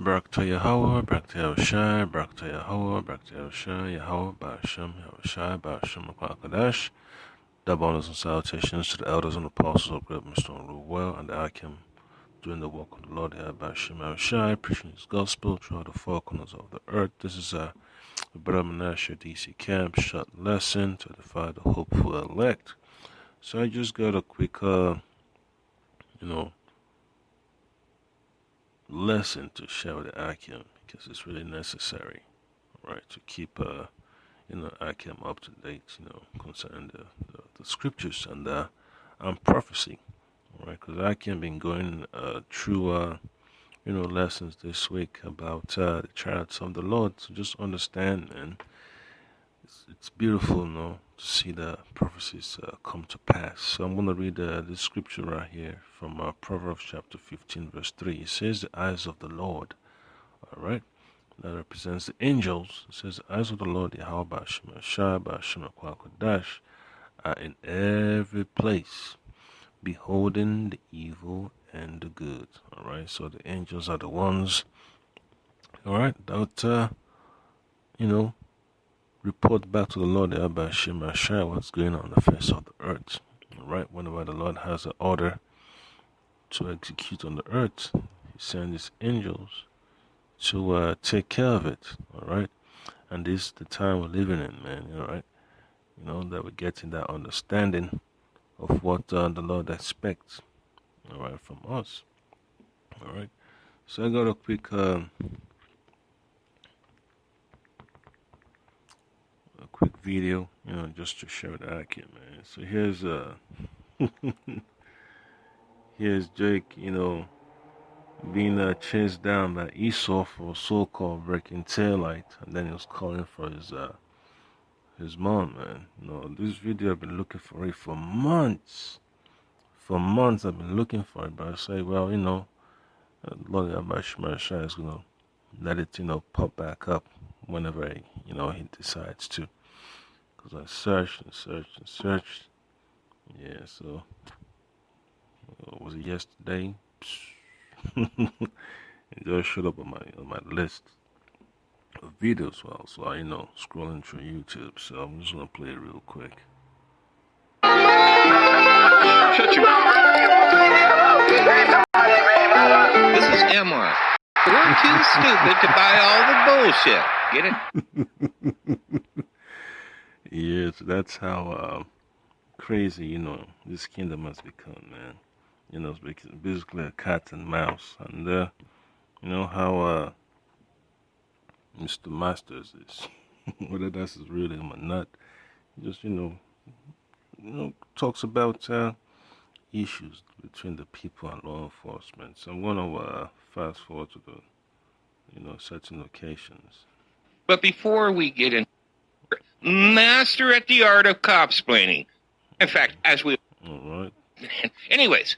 Barak to Yahweh, Barak to Yahushai, Barak to Yahweh, Barak to Yahushai, Yahweh, Ba'ashem, Yahushai, Ba'ashem, Makakadosh. Double honors and salutations to the elders and apostles of Great Millstone Rule Well and the Akim, doing the work of the Lord here, Ba'ashem, Yahushai, preaching His gospel throughout the four corners of the earth. This is a Brother Menashe DC Camp short lesson to edify the hopeful elect. So I just got a quick, lesson to share with the Akim because it's really necessary, right, to keep, Akim up to date, concerning the scriptures and prophecy, right? Because Akim been going through, lessons this week about the chariots of the Lord. So just understand, man, it's beautiful, to see the prophecies come to pass. So I'm going to read this scripture right here from Proverbs chapter 15, verse 3. It says, the eyes of the Lord, all right, that represents the angels. It says, the eyes of the Lord, Yahweh, Ba'ashem, Shai, Ba'ashem, Kwakadash, are in every place, beholding the evil and the good. All right, so the angels are the ones, all right, that, report back to the Lord, Abba Shema Shai, what's going on the face of the earth. Right? Whenever the Lord has an order to execute on the earth, He sends His angels to take care of it. All right? And this is the time we're living in, man. All right? That we're getting that understanding of what the Lord expects, all right, from us. All right? So I got a quick video, just to share the Akim, man. So here's here's Jake, being chased down by Esau for so-called breaking taillight, and then he was calling for his mom, man. This video I've been looking for it for months. For months I've been looking for it, but I say, well, Lord Abashimashai is gonna let it, pop back up whenever he decides to. Because I searched and searched and searched. Yeah, so was it yesterday? It just showed up on my list of videos while so scrolling through YouTube. So I'm just gonna play it real quick. Shut you. This is MR. We're too stupid to buy all the bullshit. Get it? Yeah, so that's how crazy, this kingdom has become, man. It's basically a cat and mouse. And, how Mr. Masters is, whether that's really him or not, just, talks about issues between the people and law enforcement. So I'm going to fast forward to the, certain occasions. But before we get in, master at the art of cop-splaining. In fact, as we... All right. Anyways,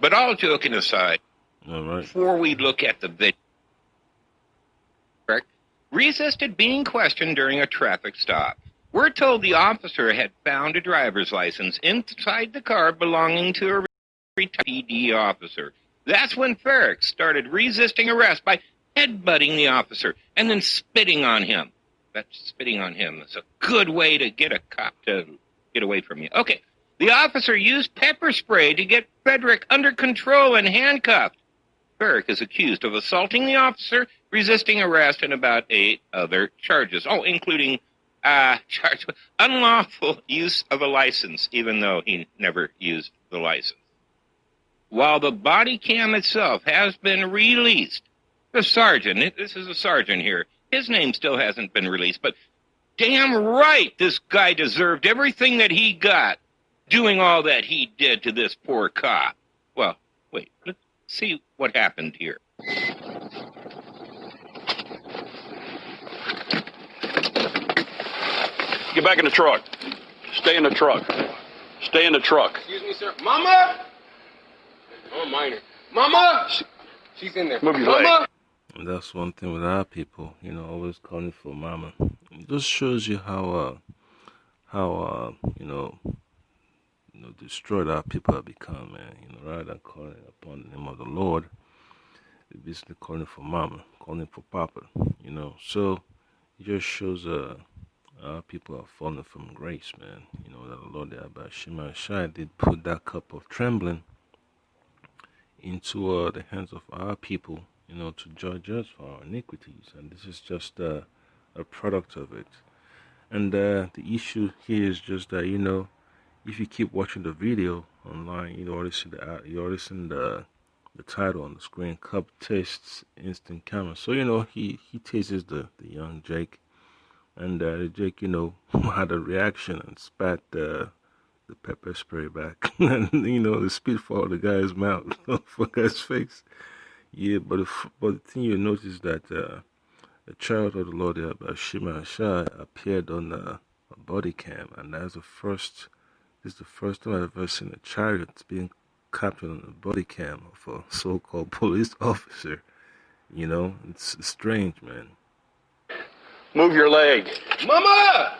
but all joking aside, all right, before we look at the video, resisted being questioned during a traffic stop. We're told the officer had found a driver's license inside the car belonging to a retired PD officer. That's when Ferrick started resisting arrest by headbutting the officer and then spitting on him. That spitting on him is a good way to get a cop to get away from you. Okay, the officer used pepper spray to get Frederick under control and handcuffed. Ferrick is accused of assaulting the officer, resisting arrest, and about 8 other charges. Oh, including unlawful use of a license, even though he never used the license. While the body cam itself has been released, the sergeant, this is a sergeant here, his name still hasn't been released, but damn right this guy deserved everything that he got doing all that he did to this poor cop. Well, wait, let's see what happened here. Get back in the truck. Stay in the truck. Stay in the truck. Excuse me, sir. Mama! Oh, minor. Mama! She's in there. Move your Mama! leg. And that's one thing with our people, always calling for mama. It just shows you how destroyed our people have become, man. Rather than calling upon the name of the Lord They're basically calling for mama, calling for papa, So it just shows people are falling from grace, man. That the Lord Abba Shema Shai did put that cup of trembling into the hands of our people, to judge us for our iniquities. And this is just a product of it. And the issue here is just that, if you keep watching the video online, you already see the title on the screen, Cup Tastes Instant Camera. So, he tastes the young Jake. And Jake, had a reaction and spat the pepper spray back. And, the spit fall the guy's mouth, for guy's face. Yeah, but the thing you notice that the child of the Lord, Shema Shai, appeared on a body cam. And this is the first time I've ever seen a chariot being captured on a body cam of a so-called police officer. It's strange, man. Move your leg. Mama!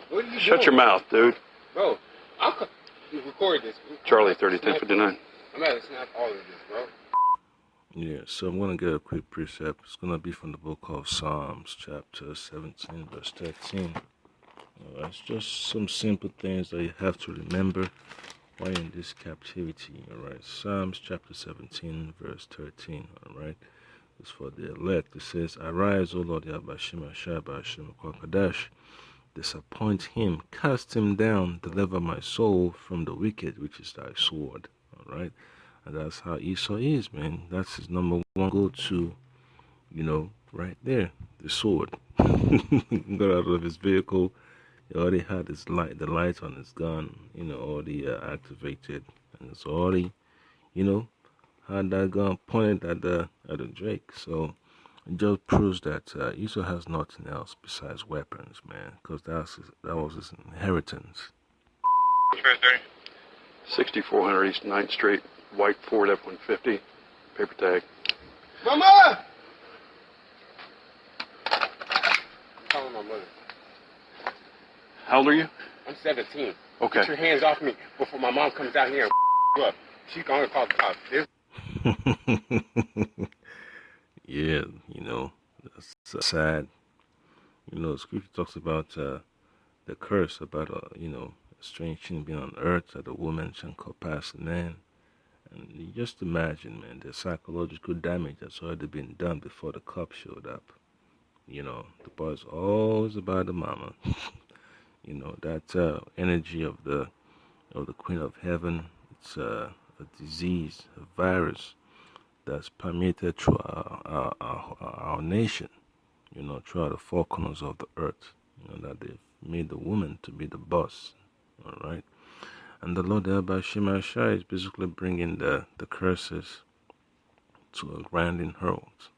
What are you Shut doing? your mouth, dude. Bro, you record this. Charlie, 30-10-59. I'm about to snap all of this, bro. Yeah, so I'm going to get a quick precept. It's going to be from the book of Psalms, chapter 17, verse 13. It's just some simple things that you have to remember while you're in this captivity, all right? Psalms chapter 17, verse 13, all right? It's for the elect. It says, Arise, O Lord, Yabashima Shaba Hashem Kwakadash. Disappoint him, cast him down, deliver my soul from the wicked, which is thy sword, all right? And that's how Esau is, man. That's his number one go-to, right there, the sword. Got out of his vehicle. He already had the light on his gun, already activated. And it's already, had that gun pointed at the Drake. So it just proves that Esau has nothing else besides weapons, man, because that was his inheritance. 6400 East 9th Street, white Ford F-150, paper tag. Mama! I'm calling my mother. How old are you? I'm 17. Okay. Get your hands off me before my mom comes out here and you up. She's gonna call the cops. Yeah, that's sad. Scripture talks about the curse, about, a strange thing being on earth, that a woman shall compass a man. And you just imagine, man, the psychological damage that's already been done before the cops showed up. The boy's always about the mama. That energy of the Queen of Heaven, it's a disease, a virus that's permeated through our nation, throughout the four corners of the earth, that they've made the woman to be the boss, all right? And the Lord Abba Shema Shai is basically bringing the curses to a grinding halt,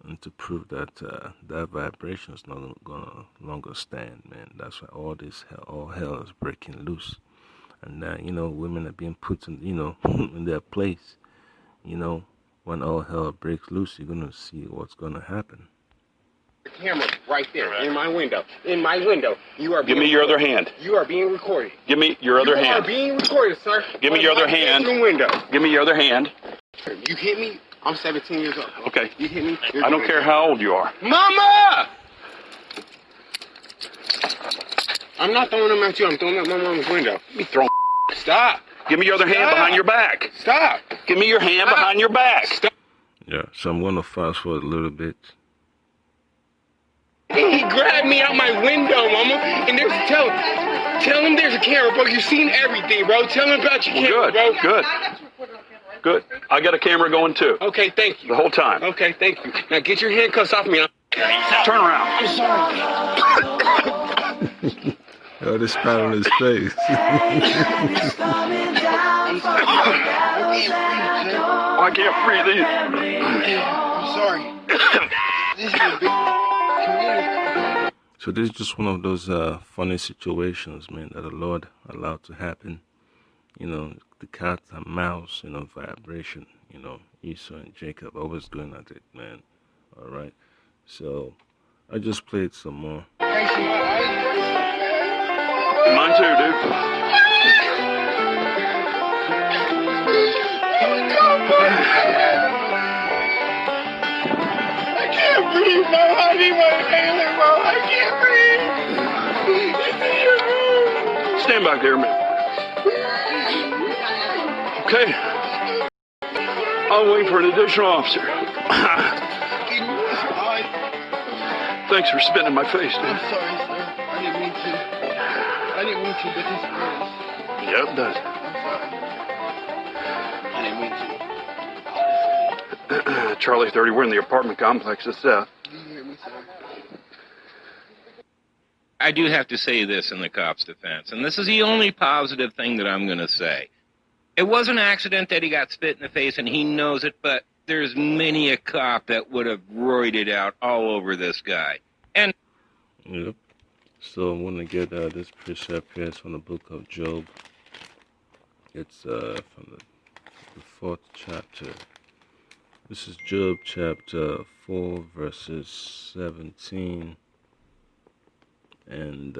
and to prove that that vibration is not gonna longer stand, man. That's why all hell is breaking loose, and women are being put in, in their place. When all hell breaks loose, you're gonna see what's gonna happen. The camera right there in my window. In my window. You are. Give me your other hand. You are being recorded. Give me your other hand. You are being recorded, sir. Give me your other hand. Window. Give me your other hand. You hit me. I'm 17 years old. Okay. You hit me. I don't care how old you are. Mama! I'm not throwing them at you. I'm throwing them at my mama's window. Me throw. Stop. Give me your other hand behind your back. Stop. Give me your hand behind your back. Stop. Yeah, so I'm gonna fast forward a little bit. He grabbed me out my window, mama, and tell him there's a camera, bro. You've seen everything, bro. Tell him about your camera, bro. Good. I got a camera going too. Okay, thank you. The whole time. Okay, thank you. Now get your handcuffs off me. Turn around. I'm sorry. Oh, this spat on his face. I can't breathe either. I'm sorry. This is a big community. So this is just one of those funny situations, man, that the Lord allowed to happen. The cat and mouse, vibration, Esau and Jacob always going at it, man. All right. So I just played some more. Mine too, dude. breathe, Mo. I need my inhaler, Mo. I can't breathe. It's in your room. Stand back there a minute. Okay. I'll wait for an additional officer. Thanks for spitting in my face, I'm dude. sorry, sir. I didn't mean to. I didn't mean to, but this hurts. Yep, it does. I'm sorry. I didn't mean to. Charlie 30, we're in the apartment complex to south. Do you hear me, sir? I do have to say this in the cop's defense, and this is the only positive thing that I'm going to say. It was an accident that he got spit in the face, and he knows it, but there's many a cop that would have roided out all over this guy. And Yep. So I want to get this precept here. It's from the book of Job. It's from the 4th chapter. This is Job chapter 4, verses 17 and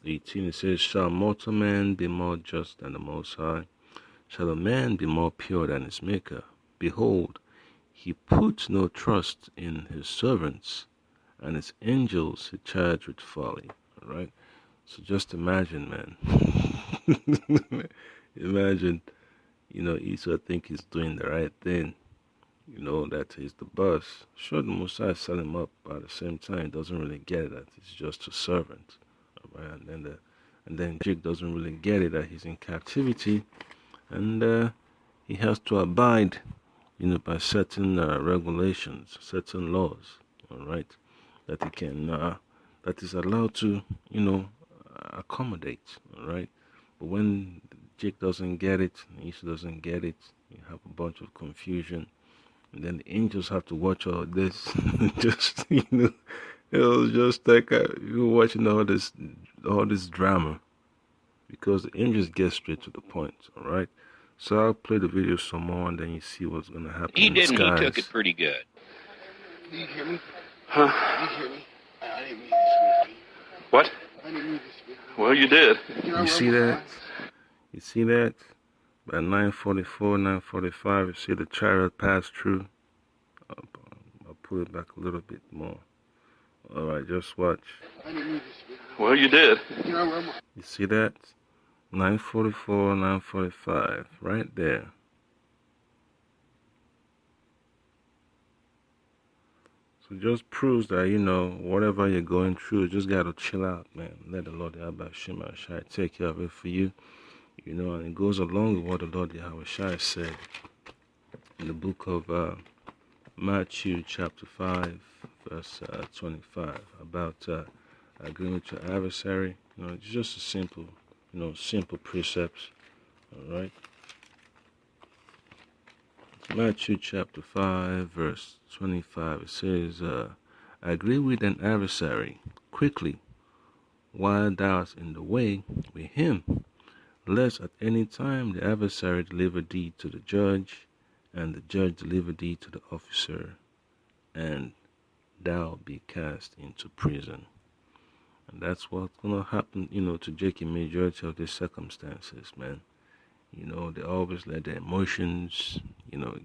18. It says, "Shall mortal man be more just than the Most High? Shall a man be more pure than his Maker? Behold, he puts no trust in his servants, and his angels he charged with folly." All right? So just imagine, man. Imagine, Esau think he's doing the right thing. That he's the boss. Sure, the Messiah set him up, but at the same time, he doesn't really get it that he's just a servant. All right? And then Jake doesn't really get it that he's in captivity, and he has to abide, by certain regulations, certain laws. All right, that he can, that is allowed to, accommodate. All right, but when Jake doesn't get it, Esau doesn't get it, you have a bunch of confusion. And then the angels have to watch all this. Just, it was just like you were watching all this drama. Because the angels get straight to the point, all right? So I'll play the video some more, and then you see what's going to happen he in the didn't. skies. He took it pretty good. Do you hear me? Huh? Do you hear me? I didn't mean to speak. What? I didn't mean to speak. Well, you did. You see that? You see that? By 9:44, 9:45, you see the chariot pass through. I'll pull it back a little bit more. All right, just watch. I didn't mean to speak. Well, you did. You see that? 9:44, 9:45, right there. So it just proves that, whatever you're going through, you just got to chill out, man. Let the Lord Yahweh Shema Shai take care of it for you. And it goes along with what the Lord Yahweh Shai said in the book of Matthew chapter 5, verse 25, about agreeing with your adversary. It's just a simple, simple precepts, all right? Matthew chapter 5, verse 25, it says, "Agree with an adversary quickly while thou art in the way with him, lest at any time the adversary deliver thee to the judge, and the judge deliver thee to the officer, and thou be cast into prison." And that's what's going to happen, to Jake in majority of these circumstances, man. They always let their emotions,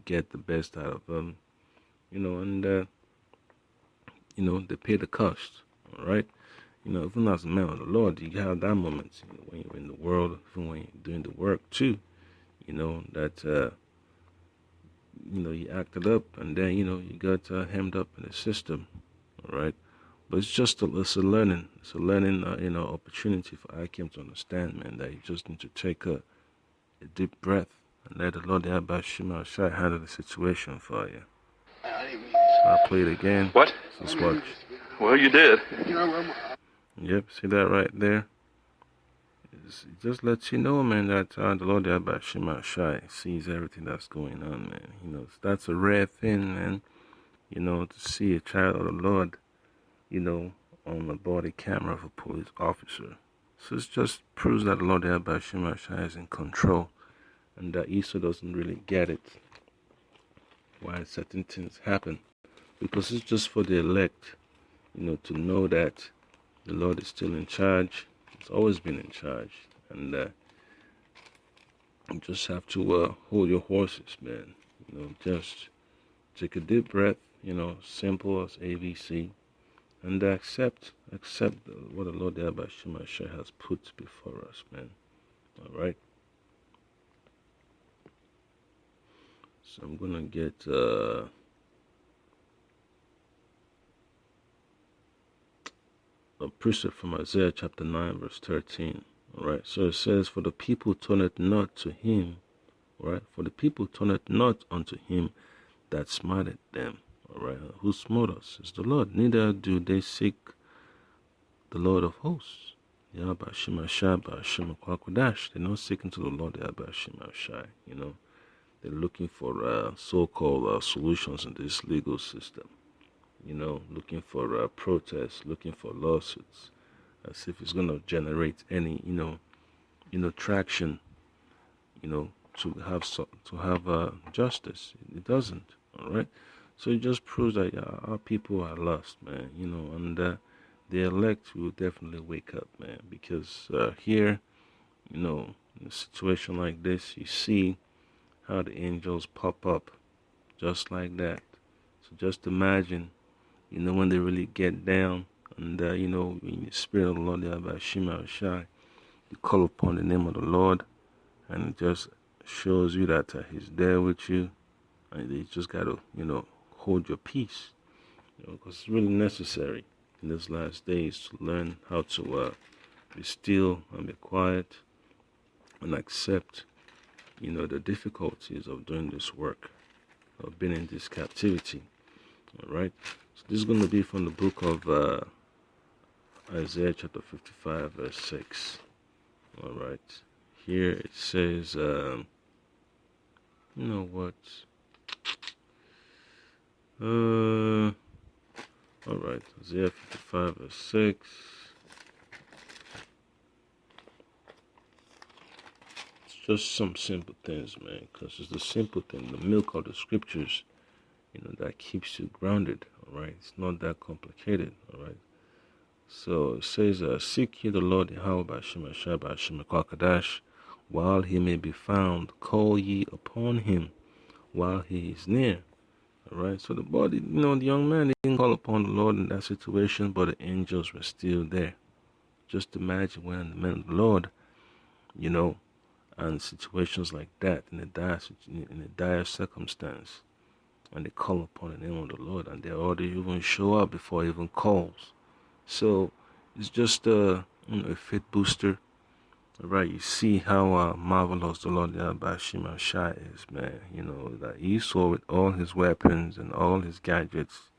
get the best out of them, and, they pay the cost, all right? Even as a man of the Lord, you have that moment, when you're in the world, even when you're doing the work too, that, you acted up, and then, you got hemmed up in the system, all right? But it's just it's a learning, opportunity for Akim to understand, man, that you just need to take a deep breath and let the Lord Yahweh Shema Shai handle the situation for you. I'll play it again. What? Just watch. Well, you did. Yep, see that right there? It just lets you know, man, that the Lord Yahweh Shema Shai sees everything that's going on, man. That's a rare thing, man, to see a child of the Lord, on a body camera of a police officer. So it just proves that the Lord Yahweh Shema Shai is in control, and that Esau doesn't really get it, why certain things happen. Because it's just for the elect, to know that the Lord is still in charge. He's always been in charge. And you just have to hold your horses, man. Just take a deep breath, simple as ABC, and accept what the Lord Yahweh Shemashah has put before us, man. All right. So I'm gonna get a precept from Isaiah chapter 9, verse 13. All right. So it says, "For the people turneth not to him." All right. "For the people turneth not unto him that smited them." All right. "Who smote us is the Lord. Neither do they seek the Lord of hosts." Yahweh Shemashah Ba'ashem Kwakwadash. They're not seeking to the Lord Yahweh Shemashah. They're looking for so-called solutions in this legal system. Looking for protests, looking for lawsuits, as if it's going to generate any, traction, to have justice. It doesn't. All right. So it just proves that our people are lost, man. And the elect will definitely wake up, man, because here, in a situation like this, you see how the angels pop up just like that. So just imagine, when they really get down and, in the spirit of the Lord, Yahweh Shema Shai, you call upon the name of the Lord, and it just shows you that he's there with you, and you just got to, hold your peace, because it's really necessary in these last days to learn how to be still and be quiet and accept, the difficulties of doing this work, of being in this captivity. All right. So this is going to be from the book of Isaiah chapter 55, verse 6. All right. Here it says, you know what? All right. Isaiah 55, verse 6. It's just some simple things, man, because it's the simple thing, the milk of the scriptures, that keeps you grounded. All right. It's not that complicated. All right. So it says, "Seek ye the Lord Yahweh Ba'ashem Ba'ashem Kwakadash, while he may be found. Call ye upon him while he is near." All right. So the body, the young man didn't call upon the Lord in that situation, but the angels were still there. Just imagine when the men of the Lord, and situations like that in a dire circumstance, and they call upon the name of the Lord, and they already even show up before he even calls. So it's just a faith booster. All right, you see how marvelous the Lord Yahweh Shema Shai is, man. That Esau, with all his weapons and all his gadgets,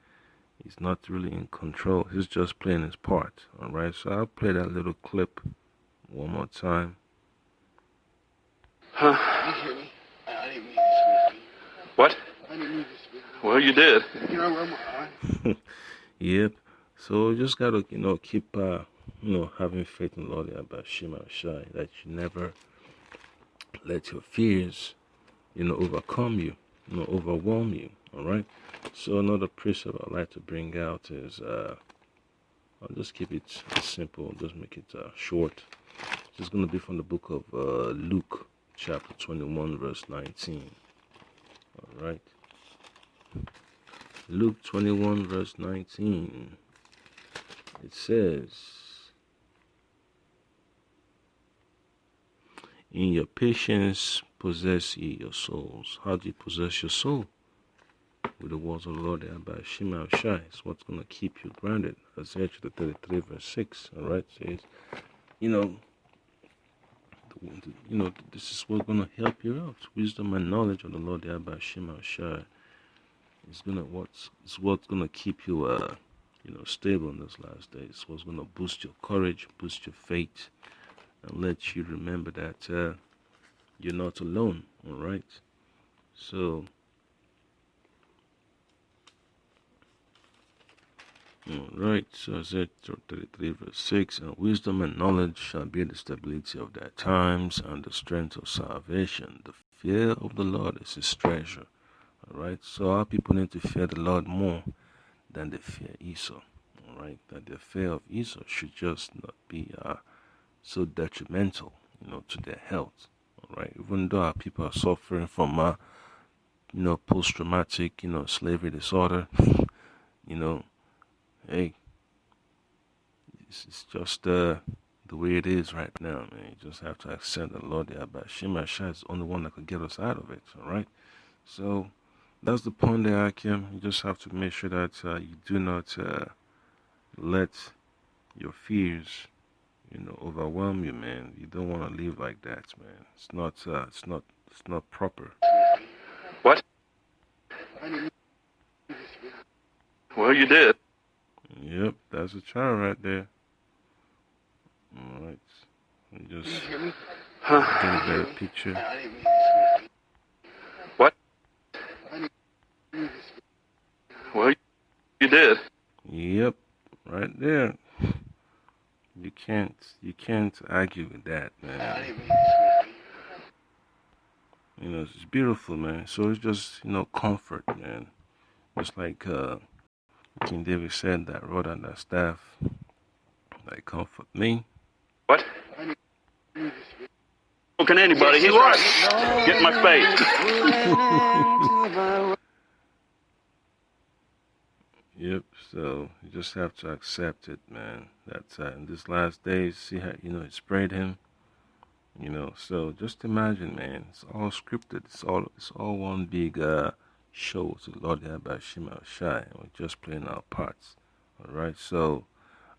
he's not really in control. He's just playing his part. All right, so I'll play that little clip one more time. Huh? You hear me? I didn't mean to speak. What? I didn't mean to speak. Well, you did. You know where am I? Yep. So you just gotta, keep, having faith in the Lord Yahweh Shema Shai, that you never let your fears, overcome you, overwhelm you. All right. So another precept I'd like to bring out is, I'll just keep it simple, just make it short. It's going to be from the book of Luke, chapter 21, verse 19. All right. Luke 21, verse 19. It says, "In your patience possess ye your souls." How do you possess your soul? With the words of the Lord by Shema Shai. It's what's going to keep you grounded. Isaiah chapter 33, verse 6. All right. Says, this is what's going to help you out. Wisdom and knowledge of the Lord by Shema Shai is what's going to keep you stable in this last days. What's going to boost your courage, boost your faith, and let you remember that you're not alone. All right. So, all right. So Isaiah 33 verse 6, "And wisdom and knowledge shall be the stability of their times, and the strength of salvation. The fear of the Lord is his treasure." All right. So our people need to fear the Lord more than they fear Esau. All right. That the fear of Esau should just not be so detrimental, to their health. All right. Even though our people are suffering from post-traumatic, slavery disorder. Hey, it's just the way it is right now, man. You just have to accept that Lord Yahweh Shema Shai is the only one that could get us out of it, all right? So that's the point there, Akim. You just have to make sure that you do not let your fears, overwhelm you, man. You don't want to live like that, man. It's not proper. What? Well, you did. Yep, that's a child right there. All right, just get a better picture. What? Well, you did. Yep, right there. You can't argue with that, man. It's beautiful, man. So it's just, comfort, man. Just like King David said, that rod and that staff, they comfort me. What? How can anybody? He's right. Get in my face. Yep, so you just have to accept it, man. That in these last days, see how, it sprayed him. So just imagine, man, it's all scripted. It's all one big show to Lord Yahweh Shema Shai. We're just playing our parts. All right, so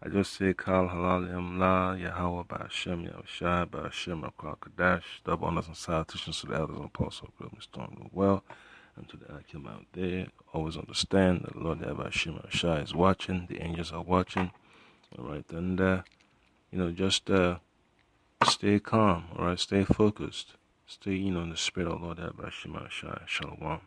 I just say Kal Halal La Yahweh Ba'Shem Yahushai Ba'Shem Akal Kadash. Double honors and salutations to the elders and apostles of Mr. Storm well, and to the Akim out there. Always understand that Lord Yahweh Shema Shai is watching. The angels are watching. All right, and just stay calm. All right, stay focused. Stay in the spirit of Lord Yahweh Shema Shai. Shalom.